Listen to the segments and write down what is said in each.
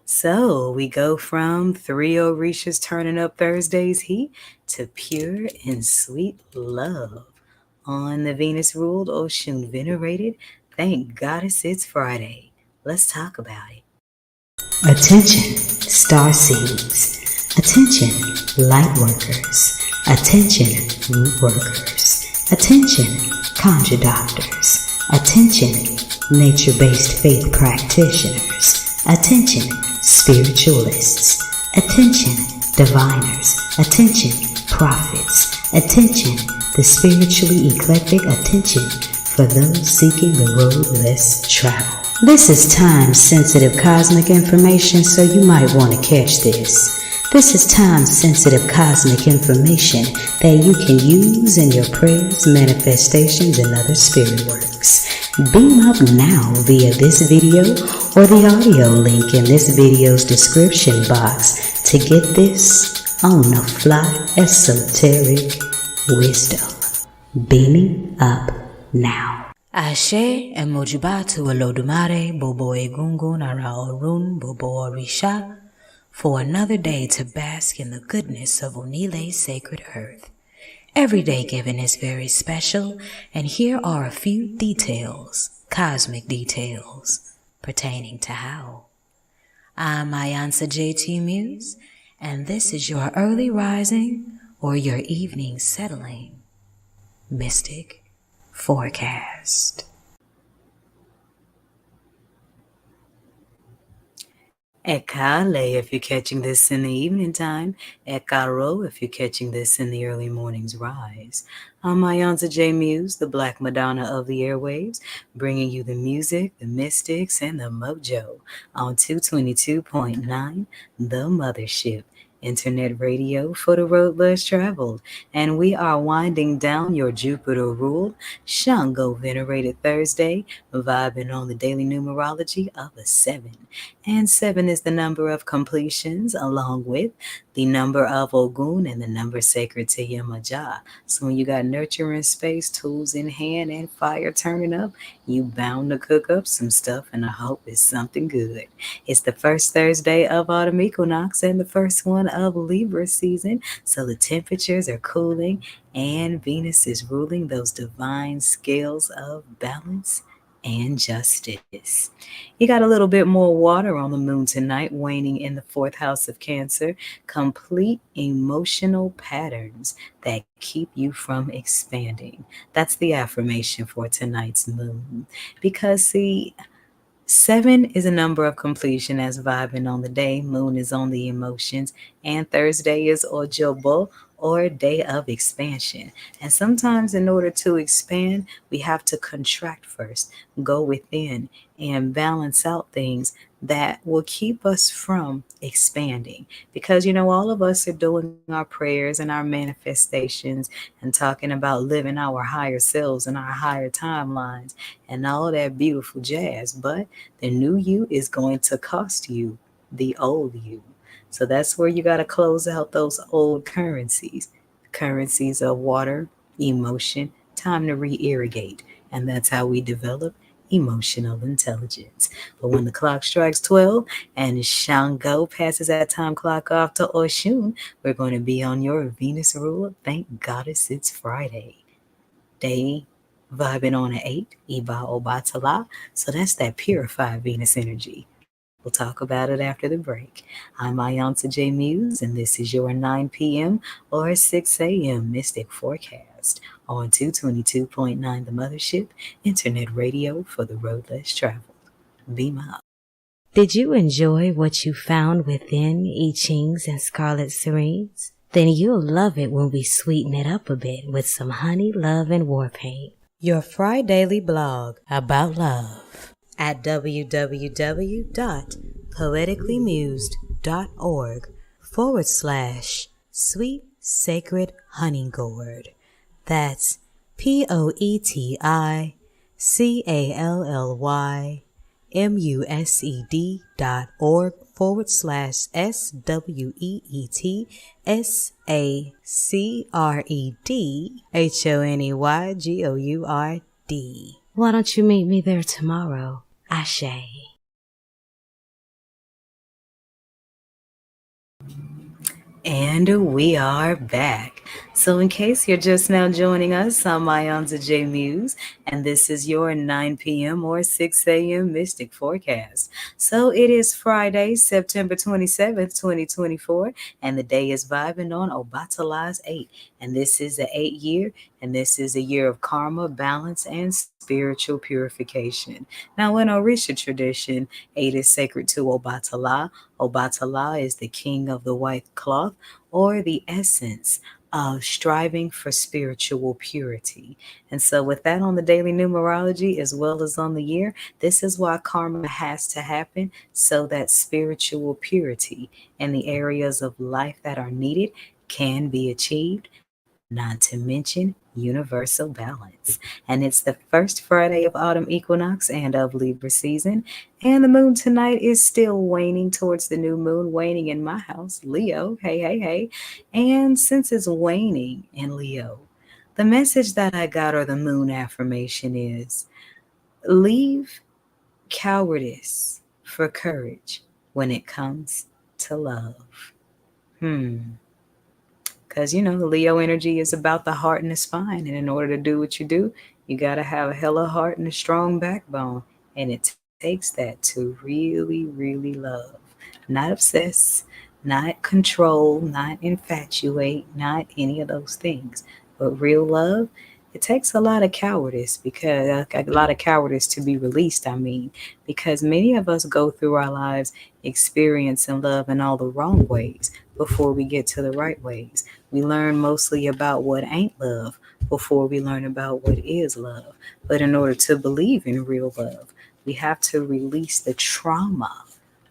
So we go from three Orishas turning up Thursday's heat to pure and sweet love. On the Venus ruled, Oshun venerated, thank Goddess it's Friday. Let's talk about it. Attention, star seeds. Attention, light workers. Attention, root workers. Attention, conjure doctors. Attention, nature-based faith practitioners. Attention, spiritualists. Attention, diviners. Attention, prophets. Attention, the spiritually eclectic. Attention for those seeking the road less traveled. This is time-sensitive cosmic information, so you might want to catch this. This is time-sensitive cosmic information that you can use in your prayers, manifestations, and other spirit works. Beam up now via this video or the audio link in this video's description box to get this on the fly esoteric wisdom. Beaming up now. Ashe and Mojibatu Olodumare Bobo Egungun Ara Orun Bobo Orisha for another day to bask in the goodness of Onile's sacred earth. Every day given is very special, and here are a few details, cosmic details, pertaining to how. I'm iiiYansaje to Muse, and this is your early rising or your evening settling mystic forecast. Ekale if you're catching this in the evening time. Ekaro if you're catching this in the early morning's rise. I'm iiiYansaje Muse, the Black Madonna of the airwaves, bringing you the music, the mystics, and the mojo on 222.9, the Mothership. Internet radio for the road less traveled. And we are winding down your Jupiter ruled, Shango venerated Thursday, vibing on the daily numerology of a 7. And 7 is the number of completions, along with the number of Ogun and the number sacred to Yemaja. So when you got nurturing space, tools in hand, and fire turning up, you bound to cook up some stuff, and I hope it's something good. It's the first Thursday of autumn equinox and the first one of Libra season, so the temperatures are cooling and Venus is ruling those divine scales of balance and justice. You got a little bit more water on the moon tonight, waning in the 4th house of Cancer. Complete emotional patterns that keep you from expanding. That's the affirmation for tonight's moon. Because see, 7 is a number of completion as vibing on the day. Moon is on the emotions. And Thursday is Ojobo, or day of expansion. And sometimes in order to expand, we have to contract first, go within, and balance out things that will keep us from expanding. Because, all of us are doing our prayers and our manifestations and talking about living our higher selves and our higher timelines and all that beautiful jazz. But the new you is going to cost you the old you. So that's where you got to close out those old currencies of water, emotion, time to re-irrigate. And that's how we develop emotional intelligence. But when the clock strikes 12 and Shango passes that time clock off to Oshun, we're going to be on your Venus rule. Thank Goddess it's Friday. Day vibing on an 8, Iba Obatala. So that's that purified Venus energy. We'll talk about it after the break. I'm iiiYansaje Muse, and this is your 9 p.m. or 6 a.m. Mystic Forecast on 222.9 The Mothership, Internet radio for the road less traveled. Beam up. Did you enjoy what you found within I Chings and Scarlet Serenes? Then you'll love it when we sweeten it up a bit with some honey, love, and war paint. Your Friday daily blog about love at www.poeticallymused.org/sweet sacred honey gourd. That's POETICALLYMUSED.org/SWEETHoneyGourd. Why don't you meet me there tomorrow? Ashe. And we are back. So, in case you're just now joining us, I'm iiiYansaje Muse, and this is your 9 p.m. or 6 a.m. Mystic Forecast. So, it is Friday, September 27th, 2024, and the day is vibing on Obatala's 8. And this is the 8th year, and this is a year of karma, balance, and spiritual purification. Now, in Orisha tradition, 8 is sacred to Obatala. Obatala is the king of the white cloth, or the essence of striving for spiritual purity. And so, with that on the daily numerology as well as on the year, this is why karma has to happen so that spiritual purity and the areas of life that are needed can be achieved, not to mention universal balance. And it's the first Friday of autumn equinox and of Libra season. And the moon tonight is still waning towards the new moon, waning in my house, Leo. Hey, hey, hey. And since it's waning in Leo, the message that I got, or the moon affirmation, is leave cowardice for courage when it comes to love. Because, the Leo energy is about the heart and the spine. And in order to do what you do, you got to have a hella heart and a strong backbone. And it takes that to really, really love. Not obsess, not control, not infatuate, not any of those things. But real love, it takes a lot of cowardice, because a lot of cowardice to be released. I mean, because many of us go through our lives experiencing love in all the wrong ways before we get to the right ways. We learn mostly about what ain't love before we learn about what is love. But in order to believe in real love, we have to release the trauma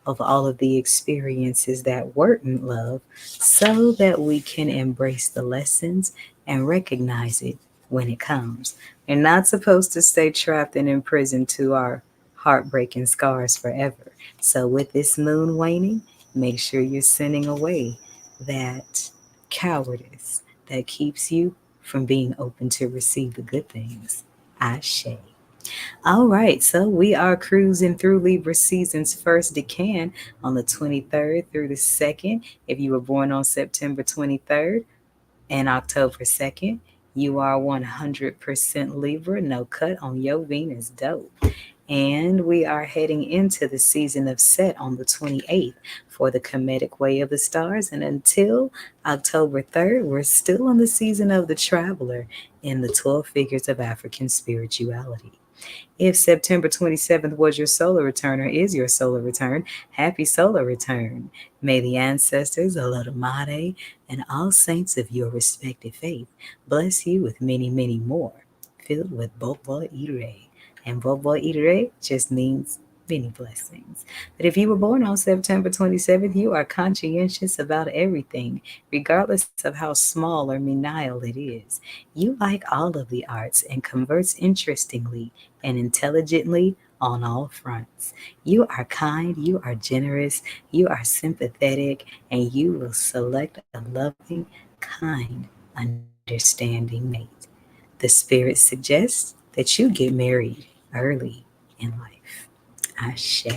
of all of the experiences that weren't love so that we can embrace the lessons and recognize it when it comes. We're not supposed to stay trapped and imprisoned to our heartbreaking scars forever. So, with this moon waning, make sure you're sending away that cowardice that keeps you from being open to receive the good things. Ashe. All right, so we are cruising through Libra season's first decan on the 23rd through the 2nd. If you were born on September 23rd and October 2nd, you are 100% Libra, no cut on your Venus. Dope. And we are heading into the season of Set on the 28th for the Comedic Way of the Stars. And until October 3rd, we're still in the season of the Traveler in the 12 figures of African spirituality. If September 27th was your solar return or is your solar return, happy solar return. May the ancestors, Olodumare, and all saints of your respective faith bless you with many, many more, filled with Bobo Ire. And Bobo Ire just means many blessings. But if you were born on September 27th, you are conscientious about everything, regardless of how small or menial it is. You like all of the arts and converse interestingly and intelligently on all fronts. You are kind, you are generous, you are sympathetic, and you will select a loving, kind, understanding mate. The spirit suggests that you get married early in life. Ashe.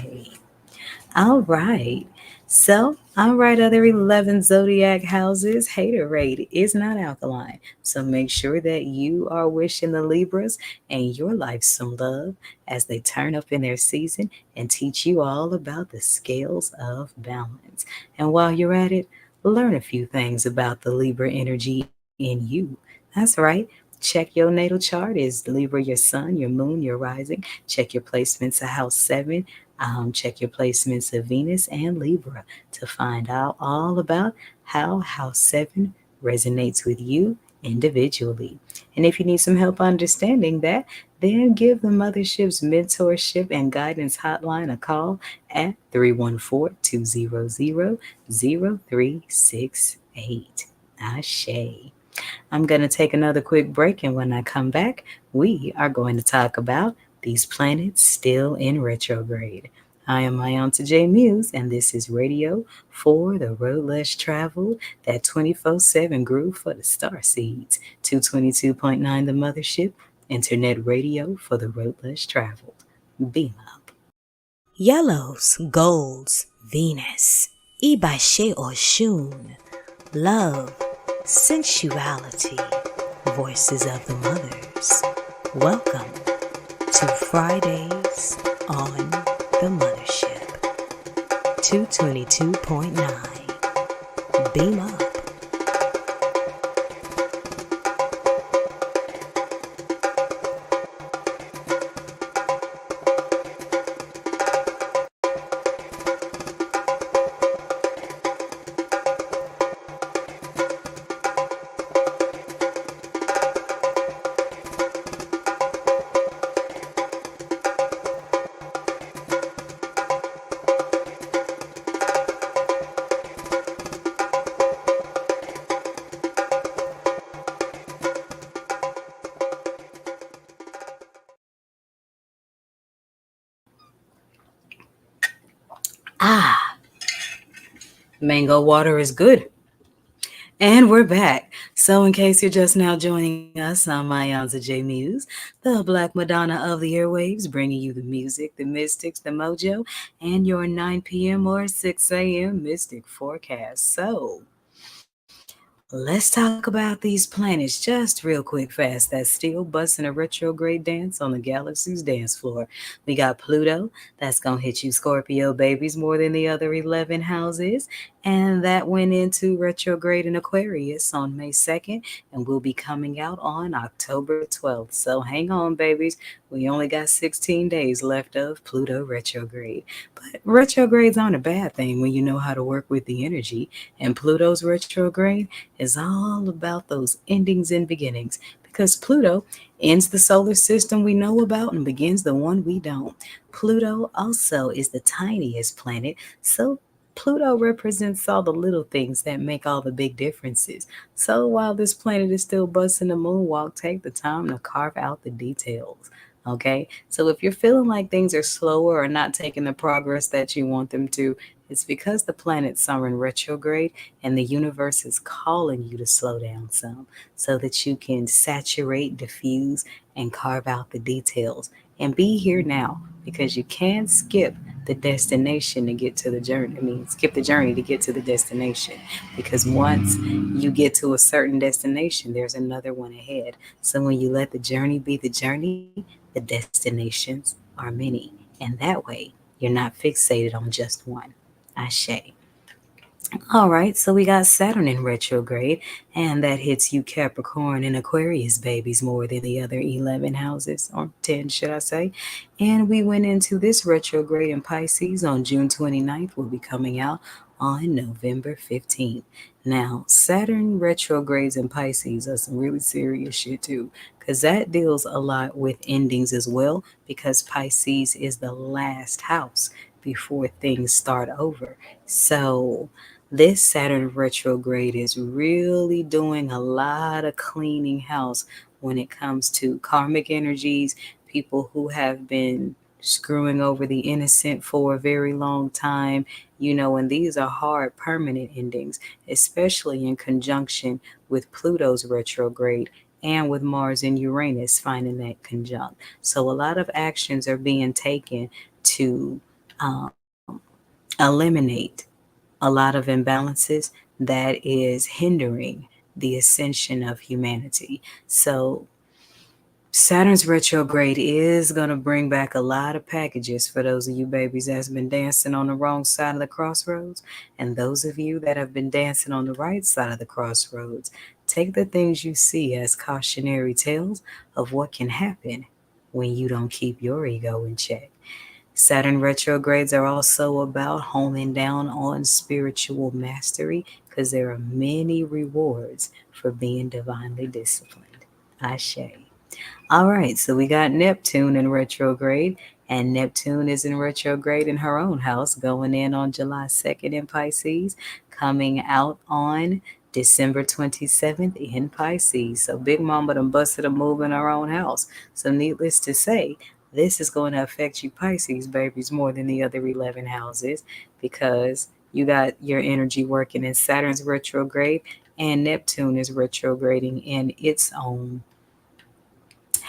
All right. So, all right, other 11 zodiac houses, hater rate is not alkaline. So make sure that you are wishing the Libras and your life some love as they turn up in their season and teach you all about the scales of balance. And while you're at it, learn a few things about the Libra energy in you. That's right. Check your natal chart. Is Libra your sun, your moon, your rising? Check your placements of house 7. Check your placements of Venus and Libra to find out all about how House 7 resonates with you individually. And if you need some help understanding that, then give the Mothership's mentorship and guidance hotline a call at 314-200-0368. Ashe. I'm going to take another quick break, and when I come back, we are going to talk about these planets still in retrograde. I am iiiYansaje Muse, and this is radio for the road less traveled, that 24/7 groove for the star seeds, 222.9 the mothership, internet radio for the road less traveled. Beam up. Yellows, golds, Venus, Iba Oorun, love, sensuality, voices of the mothers. Welcome to Fridays on the Mothership. 222.9. Beam up. Ah, mango water is good. And we're back. So, in case you're just now joining us, I'm iiiYansaje Muse, the Black Madonna of the airwaves, bringing you the music, the mystics, the mojo, and your 9 p.m. or 6 a.m. mystic forecast. So, let's talk about these planets just real quick fast that's still busting a retrograde dance on the galaxy's dance floor. We got Pluto, that's going to hit you Scorpio babies more than the other 11 houses. And that went into retrograde in Aquarius on May 2nd and will be coming out on October 12th. So hang on, babies. We only got 16 days left of Pluto retrograde. But retrogrades aren't a bad thing when you know how to work with the energy. And Pluto's retrograde is all about those endings and beginnings because Pluto ends the solar system we know about and begins the one we don't. Pluto also is the tiniest planet, so Pluto represents all the little things that make all the big differences. So while this planet is still busting the moonwalk, take the time to carve out the details. Okay, so if you're feeling like things are slower or not taking the progress that you want them to, it's because the planets are in retrograde and the universe is calling you to slow down some so that you can saturate, diffuse, and carve out the details and be here now because you can't skip the destination to get to the journey. I mean, skip the journey to get to the destination because once you get to a certain destination, there's another one ahead. So when you let the journey be the journey, the destinations are many. And that way, you're not fixated on just one. Ashe. All right, so we got Saturn in retrograde, and that hits you Capricorn and Aquarius babies more than the other 11 houses, or 10, should I say. And we went into this retrograde in Pisces on June 29th, will be coming out on November 15th. Now, Saturn retrogrades in Pisces are some really serious shit too, because that deals a lot with endings as well, because Pisces is the last house before things start over. So, this Saturn retrograde is really doing a lot of cleaning house when it comes to karmic energies, people who have been screwing over the innocent for a very long time, and these are hard permanent endings, especially in conjunction with Pluto's retrograde and with Mars and Uranus finding that conjunct. So a lot of actions are being taken to um, eliminate a lot of imbalances that is hindering the ascension of humanity. So Saturn's retrograde is going to bring back a lot of packages for those of you babies that's been dancing on the wrong side of the crossroads. And those of you that have been dancing on the right side of the crossroads, take the things you see as cautionary tales of what can happen when you don't keep your ego in check. Saturn retrogrades are also about homing down on spiritual mastery because there are many rewards for being divinely disciplined. Ashe. All right, so we got Neptune in retrograde, and Neptune is in retrograde in her own house, going in on July 2nd in Pisces, coming out on December 27th in Pisces. So Big Mama done busted a move in her own house. So needless to say, this is going to affect you Pisces babies more than the other 11 houses because you got your energy working in Saturn's retrograde and Neptune is retrograding in its own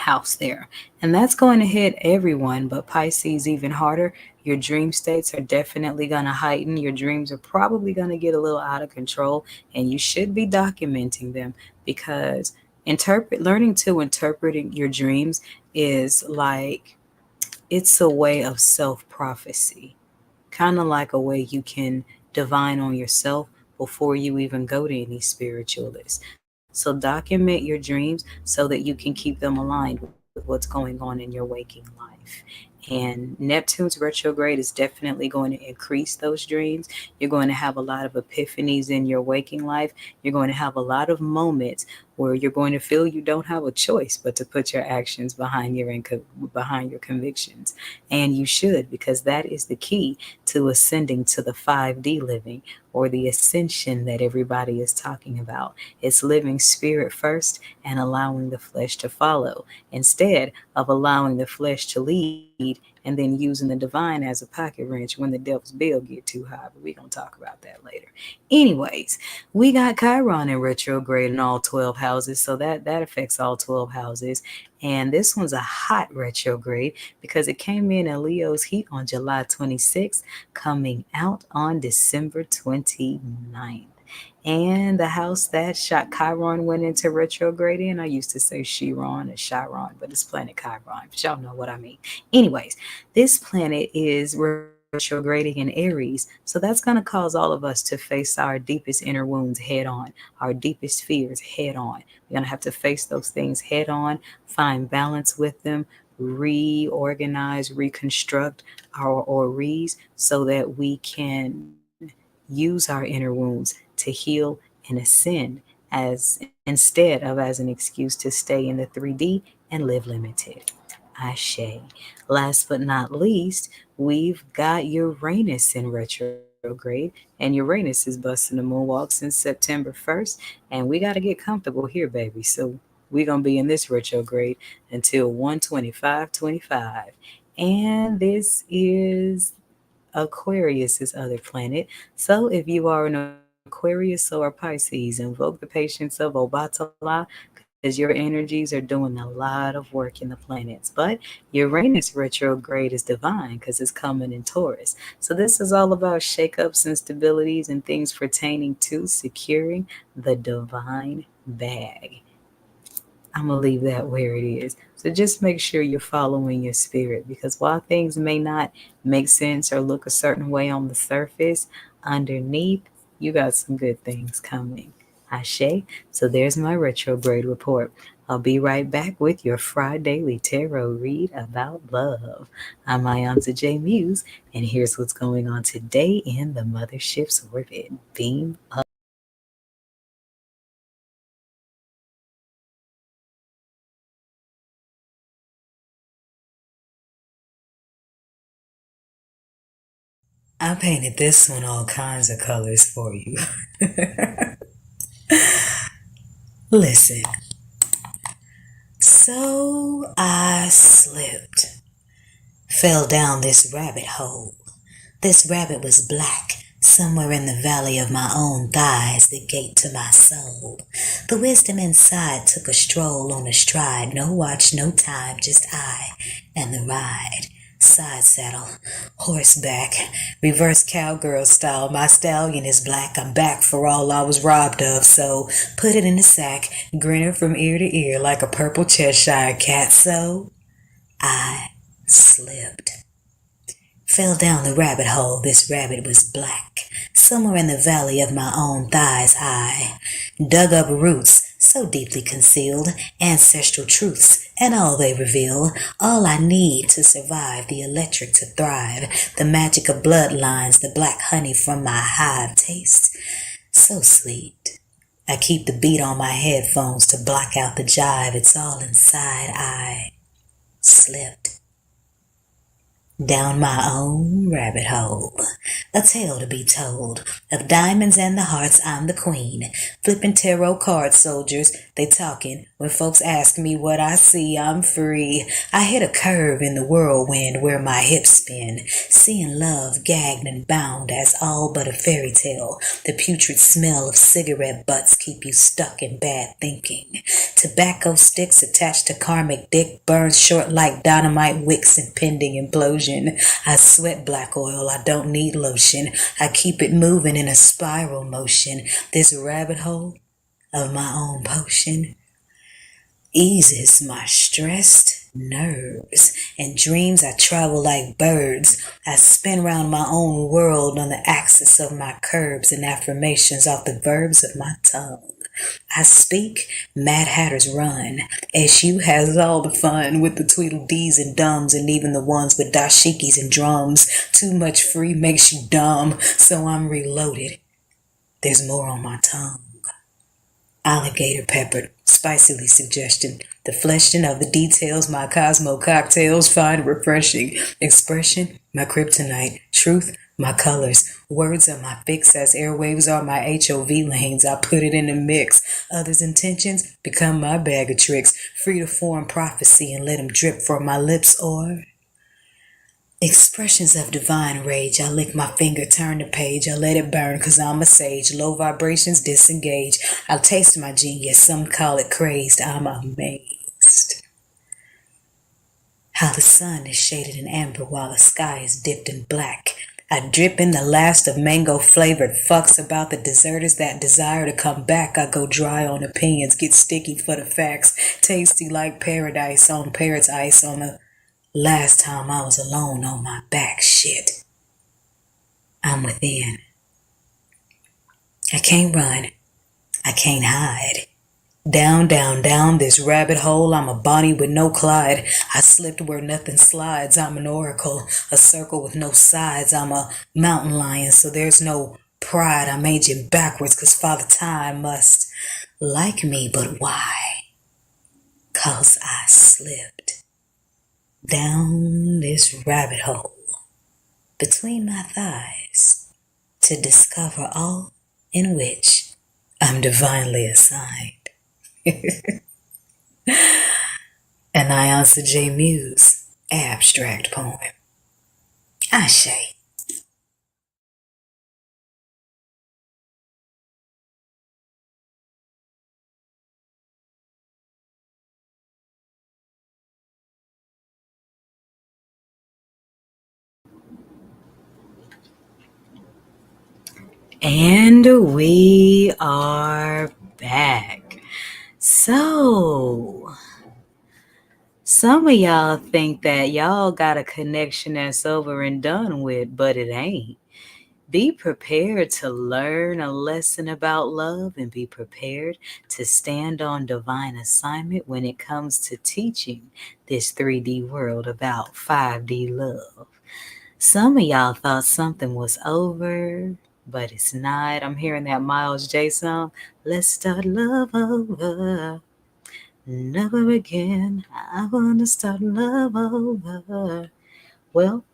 house there. And that's going to hit everyone, but Pisces even harder. Your dream states are definitely going to heighten. Your dreams are probably going to get a little out of control, and you should be documenting them because learning to interpret your dreams is like it's a way of self-prophecy, kind of like a way you can divine on yourself before you even go to any spiritualist. So document your dreams so that you can keep them aligned with what's going on in your waking life. And Neptune's retrograde is definitely going to increase those dreams. You're going to have a lot of epiphanies in your waking life. You're going to have a lot of moments where you're going to feel you don't have a choice but to put your actions behind your convictions. And you should, because that is the key to ascending to the 5D living, or the ascension that everybody is talking about. It's living spirit first and allowing the flesh to follow, instead of allowing the flesh to lead and then using the divine as a pocket wrench when the devil's bill get too high. But we're going to talk about that later. Anyways, we got Chiron in retrograde in all 12 houses, so that affects all 12 houses. And this one's a hot retrograde because it came in at Leo's heat on July 26th, coming out on December 29th. And the house that Chiron went into retrograde in, I used to say Chiron or Chiron, but it's planet Chiron, but y'all know what I mean. Anyways, this planet is retrograding in Aries, so that's going to cause all of us to face our deepest inner wounds head on, our deepest fears head on. We're going to have to face those things head on, find balance with them, reorganize, reconstruct our auras so that we can use our inner wounds to heal and ascend as instead of as an excuse to stay in the 3D and live limited. Ashe. Last but not least, we've got Uranus in retrograde, and Uranus is busting the moonwalk since September 1st, and we got to get comfortable here, baby. So we're going to be in this retrograde until 125-25. And this is Aquarius's other planet. So if you are an Aquarius or Pisces, invoke the patience of Obatala because your energies are doing a lot of work in the planets. But Uranus retrograde is divine because it's coming in Taurus. So this is all about shakeups and stabilities and things pertaining to securing the divine bag. I'm going to leave that where it is. So just make sure you're following your spirit, because while things may not make sense or look a certain way on the surface, underneath, you got some good things coming. Ashe. So there's my retrograde report. I'll be right back with your Friday tarot read about love. I'm iiiYansaje Muse, and here's what's going on today in the Mothership's orbit. Beam up. I painted this one all kinds of colors for you. Listen. So I slipped, fell down this rabbit hole. This rabbit was black, somewhere in the valley of my own thighs, the gate to my soul. The wisdom inside took a stroll on a stride, no watch, no time, just I and the ride. Side saddle, horseback, reverse cowgirl style. My stallion is black. I'm back for all I was robbed of, so put it in a sack, grinning from ear to ear like a purple Cheshire cat. So I slipped. Fell down the rabbit hole, this rabbit was black. Somewhere in the valley of my own thighs I dug up roots so deeply concealed, ancestral truths, and all they reveal. All I need to survive, the electric to thrive, the magic of bloodlines, the black honey from my hive taste so sweet. I keep the beat on my headphones to block out the jive. It's all inside. I slipped down my own rabbit hole. A tale to be told of diamonds and the hearts. I'm the queen, flipping tarot card soldiers, They talking. When folks ask me what I see, I'm free. I hit a curve in the whirlwind where my hips spin, seeing love gagged and bound as all but a fairy tale. The putrid smell of cigarette butts keep you stuck in bad thinking. Tobacco sticks attached to karmic dick burns short like dynamite wicks impending implosion. I sweat black oil, I don't need lotion. I keep it moving in a spiral motion. This rabbit hole of my own potion eases my stressed nerves. In dreams I travel like birds. I spin round my own world on the axis of my curves and affirmations off the verbs of my tongue. I speak, Mad Hatters run. SU has all the fun with the Tweedledees and Dums and even the ones with dashikis and drums. Too much free makes you dumb, so I'm reloaded. There's more on my tongue. Alligator peppered, spicily suggestion. The fleshing of the details my Cosmo cocktails find refreshing. Expression, my kryptonite. Truth, my colors. Words are my fix as airwaves are my HOV lanes. I put it in the mix. Others' intentions become my bag of tricks. Free to form prophecy and let them drip from my lips or expressions of divine rage. I lick my finger, turn the page. I let it burn cause I'm a sage. Low vibrations disengage. I'll taste my genius. Some call it crazed. I'm amazed. How the sun is shaded in amber while the sky is dipped in black. I drip in the last of mango flavored fucks about the deserters that desire to come back. I go dry on opinions, get sticky for the facts. Tasty like paradise on parrot's ice on the last time I was alone on my back. Shit. I'm within. I can't run. I can't hide. Down, down, down this rabbit hole. I'm a Bonnie with no Clyde. I slipped where nothing slides. I'm an oracle, a circle with no sides. I'm a mountain lion, so there's no pride. I'm aging backwards cause Father Time must like me, but why? Cause I slipped down this rabbit hole between my thighs to discover all in which I'm divinely assigned. An iiiYansaje Muse abstract poem. Ashe. And we are back. So, some of y'all think that y'all got a connection that's over and done with, but it ain't. Be prepared to learn a lesson about love and be prepared to stand on divine assignment when it comes to teaching this 3D world about 5D love. Some of y'all thought something was over, but it's not. I'm hearing that Miles J song. Let's start love over. Never again. I want to start love over. Well,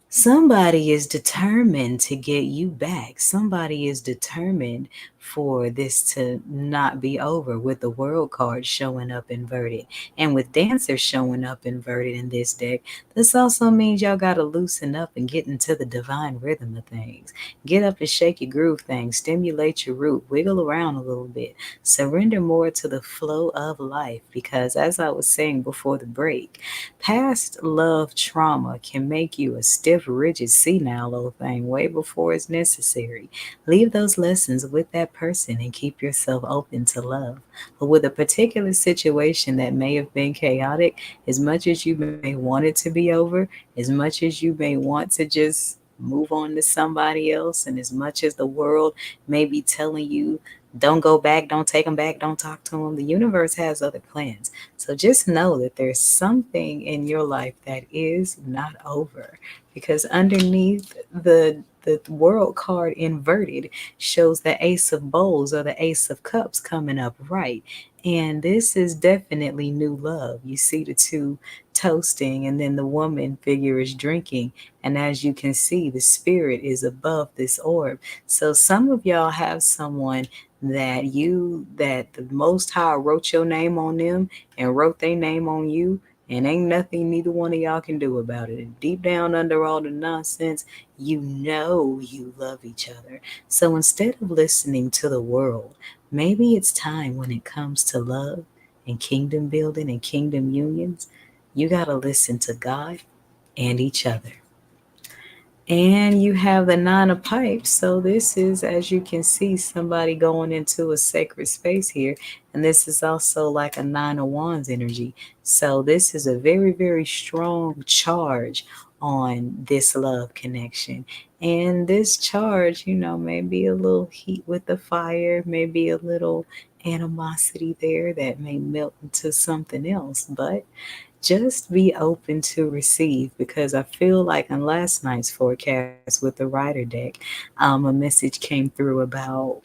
somebody is determined to get you back. Somebody is determined for this to not be over, with the world card showing up inverted. And with dancers showing up inverted in this deck, this also means y'all got to loosen up and get into the divine rhythm of things. Get up and shake your groove things. Stimulate your root. Wiggle around a little bit. Surrender more to the flow of life. Because as I was saying before the break, past love trauma can make you a stiff, rigid, senile old thing way before it's necessary. Leave those lessons with that person and keep yourself open to love. But with a particular situation that may have been chaotic, as much as you may want it to be over, as much as you may want to just move on to somebody else, and as much as the world may be telling you, don't go back, don't take them back, don't talk to them, the universe has other plans. So just know that there's something in your life that is not over, because underneath the world card inverted shows the ace of bowls or the ace of cups coming up right. And this is definitely new love. You see the two toasting, and then the woman figure is drinking. And as you can see, the spirit is above this orb. So some of y'all have someone that the Most High wrote your name on them and wrote their name on you, and ain't nothing neither one of y'all can do about it. And deep down under all the nonsense, you know you love each other. So instead of listening to the world, maybe it's time when it comes to love and kingdom building and kingdom unions, you got to listen to God and each other. And you have the Nine of Pipes. So this is, as you can see, somebody going into a sacred space here. And this is also like a Nine of Wands energy. So this is a very, very strong charge on this love connection. And this charge, maybe a little heat with the fire, maybe a little animosity there that may melt into something else. But just be open to receive, because I feel like in last night's forecast with the Rider deck, a message came through about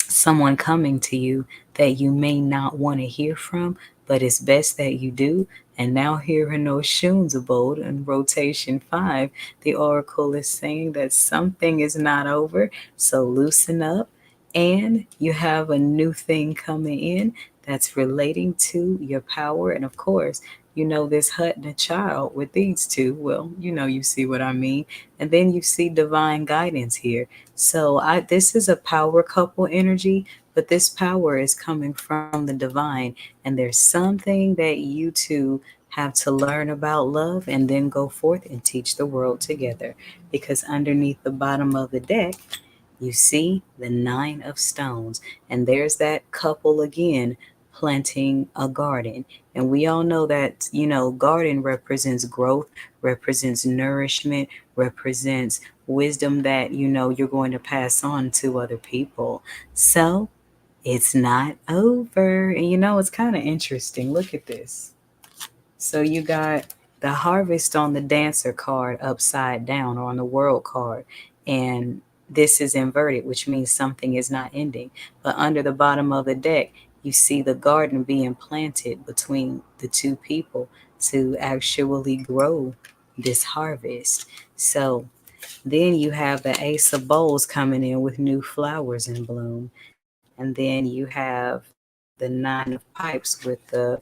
someone coming to you that you may not want to hear from, but it's best that you do. And now, here in those Shuns abode in rotation 5, the oracle is saying that something is not over. So loosen up, and you have a new thing coming in that's relating to your power. And of course, this hut and a child with these two. Well, you see what I mean. And then you see divine guidance here. So this is a power couple energy, but this power is coming from the divine, and there's something that you two have to learn about love and then go forth and teach the world together. Because underneath the bottom of the deck, you see the Nine of Stones, and there's that couple again planting a garden. And we all know that, garden represents growth, represents nourishment, represents wisdom that, you're going to pass on to other people. So it's not over. And it's kind of interesting. Look at this. So you got the harvest on the dancer card upside down, or on the world card. And this is inverted, which means something is not ending. But under the bottom of the deck, you see the garden being planted between the two people to actually grow this harvest. So then you have the Ace of Bowls coming in with new flowers in bloom. And then you have the Nine of Pipes with the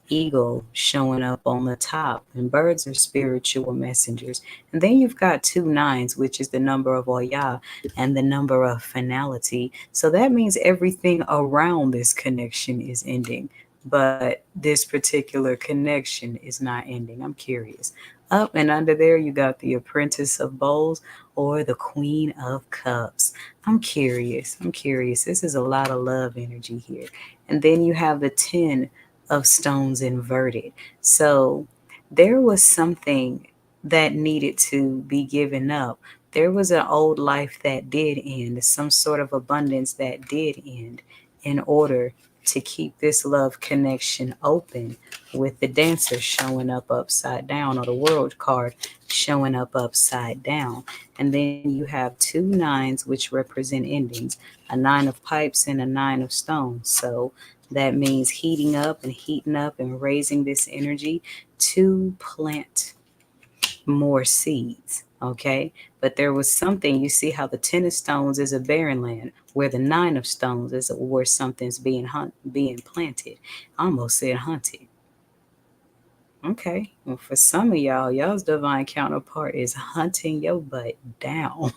eagle showing up on the top, and birds are spiritual messengers. And then you've got two nines, which is the number of Oya and the number of finality. So that means everything around this connection is ending, but this particular connection is not ending. I'm curious. Up and under there, you got the Apprentice of Bowls or the Queen of Cups. I'm curious. I'm curious. This is a lot of love energy here. And then you have the 10 of stones inverted. So there was something that needed to be given up. There was an old life that did end, some sort of abundance that did end, in order to keep this love connection open, with the dancer showing up upside down, or the world card showing up upside down. And then you have two nines, which represent endings, a nine of pipes and a nine of stones. So that means heating up and raising this energy to plant more seeds. Okay. But there was something, you see how the 10 of stones is a barren land, where the 9 of stones is where something's being planted. I almost said hunted. Okay. Well, for some of y'all, y'all's divine counterpart is hunting your butt down.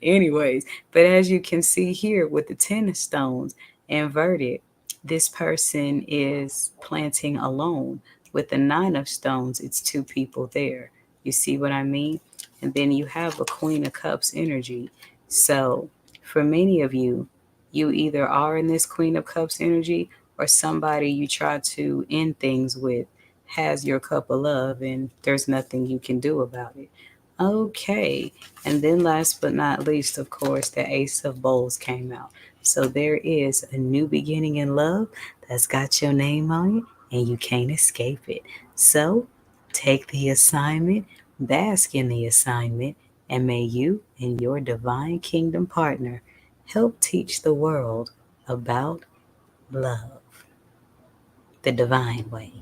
Anyways, but as you can see here with the 10 of stones inverted, this person is planting alone. With the 9 of stones, it's two people there. You see what I mean? And then you have a Queen of Cups energy. So for many of you, you either are in this Queen of Cups energy, or somebody you try to end things with has your cup of love, and there's nothing you can do about it. Okay. And then last but not least, of course, the Ace of Bowls came out. So there is a new beginning in love that's got your name on it, and you can't escape it. So take the assignment, bask in the assignment, and may you and your divine kingdom partner help teach the world about love the divine way.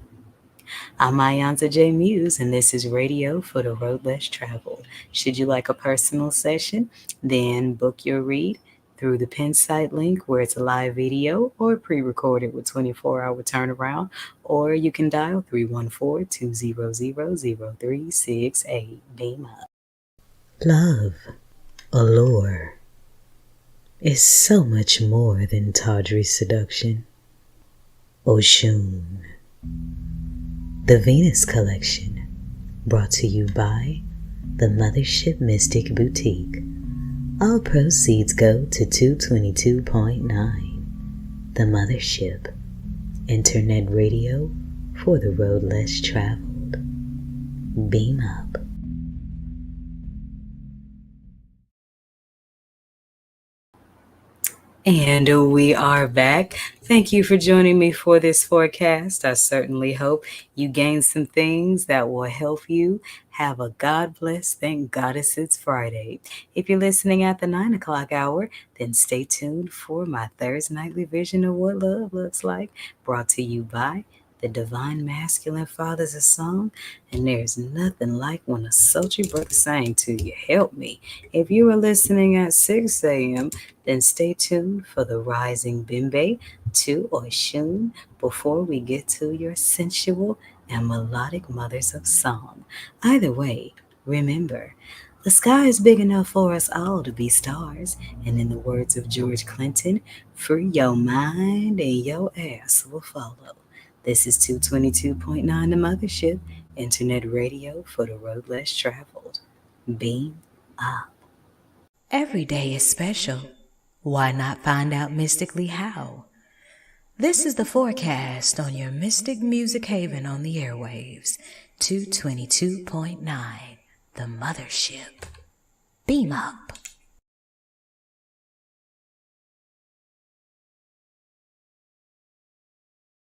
I'm iiiYansaje Muse, and this is Radio for the Road Less Traveled. Should you like a personal session, then book your read through the pin site link where it's a live video or pre-recorded with 24-hour turnaround, or you can dial 314-200-0368. Beam up. Love, allure, is so much more than tawdry seduction. Oshun, the Venus Collection, brought to you by the Mothership Mystic Boutiq. All proceeds go to 222.9. The Mothership, internet radio for the road less traveled. Beam up. And we are back. Thank you for joining me for this forecast. I certainly hope you gain some things that will help you have a God bless, thank Goddess it's Friday. If you're listening at the 9 o'clock hour, then stay tuned for my Thursday nightly vision of what love looks like, brought to you by the Divine Masculine Fathers of Song. And there's nothing like when a sultry brother sang to you. Help me. If you are listening at 6 a.m., then stay tuned for the Rising Bimbe to Oshun before we get to your sensual and melodic mothers of song. Either way, remember, the sky is big enough for us all to be stars. And in the words of George Clinton, free your mind and your ass will follow. This is 222.9 The Mothership, internet radio for the road less traveled. Beam up. Every day is special. Why not find out mystically how? This is the forecast on your Mystic Music Haven on the airwaves, 222.9, The Mothership. Beam up.